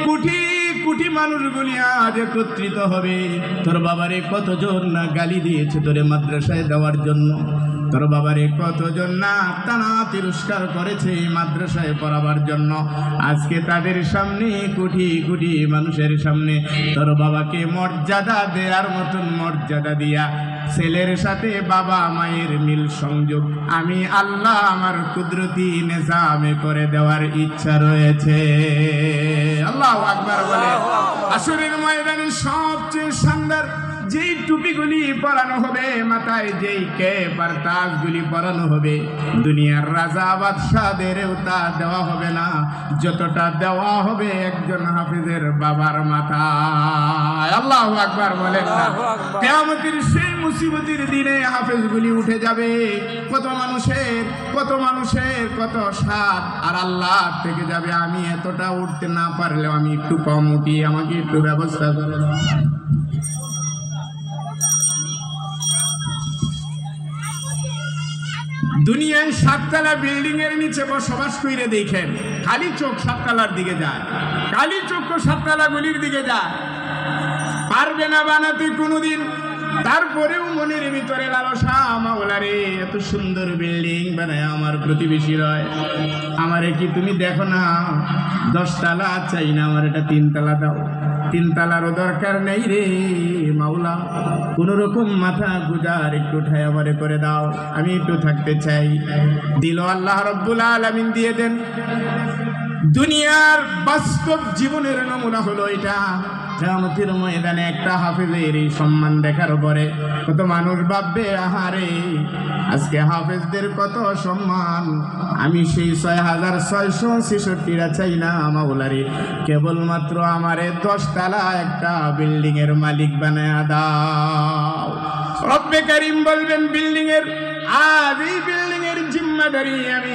কোটি কোটি মানুষগুলি আজ একত্রিত হবে। তোর বাবারে কতজন না গালি দিয়েছে তোরে মাদ্রাসায় দেওয়ার জন্য, তোর বাবারে কতজন না টানা তিরস্কার করেছে এই মাদ্রাসায় পড়াবার জন্য। আজকে তাদের সামনে কোটি কোটি মানুষের সামনে তোর বাবাকে মর্যাদা দেওয়ার মতন মর্যাদা দিয়া ছেলের সাথে বাবা মায়ের মিল সংযোগ আমি আল্লাহ আমার কুদরতি নিজামে করে দেওয়ার ইচ্ছা রয়েছে। আল্লাহু আকবার বলে। আসরের ময়দানে সবচেয়ে শানদার যেই টুপিগুলি পরানো হবে, মাথায় যেই ক্যাপ আর তাজগুলি পরানো হবে, দুনিয়ার রাজা বাদশাদেরও তা দেওয়া হবে না যতটা দেওয়া হবে একজন হাফেজের বাবার মাথায়। আল্লাহু আকবার বলেন না। কিয়ামতের সেই মুসিবতের দিনে হাফেজগুলি উঠে যাবে। কত মানুষের কত সাথ আর আল্লাহ থেকে যাবে আমি এতটা উঠতে না পারলেও আমি একটু কম উঠি, আমাকে একটু ব্যবস্থা করে দাও। দুনিয়ায় 7 তলা বিল্ডিং এর নিচে বসবাস করে দেখেন, খালি চোখ 7 তলার দিকে যায়, খালি চোখ 7 তলা গুলির দিকে যায়, পারবে না বানাতে কোনোদিন। তারপরেও মনের ভিতরে লালসা, মাওলারে এত সুন্দর বিল্ডিং বানায় আমার প্রতিবেশী রয়, আমারে কি তুমি দেখো না 10 তলা চাই না, আমার এটা 3 তলা দাও। 3 তলারও দরকার নেই রে মাওলা, কোন রকম মাথা গুজার একটু ঠাই আমারে করে দাও, আমি একটু থাকতে চাই। দিল আল্লাহ রাব্বুল আলামিন দিয়ে দেন। দুনিয়ার বাস্তব জীবনের নমুনা হলো এটা। কিয়ামতের ময়দানে একটা হাফেজের এই সম্মান দেখার পরে কত মানুষ ভাববে আহারে আজকে হাফেজদের কত সম্মান, আমি সেই 6666টা চাই না মাওলারে, কেবলমাত্র আমারে 10 তলা একটা বিল্ডিং এর মালিক বানায়া দাও। রব্বে কারীম বলবেন বিল্ডিং এর, আজ এই বিল্ডিং এর জিম্মাদারি আমি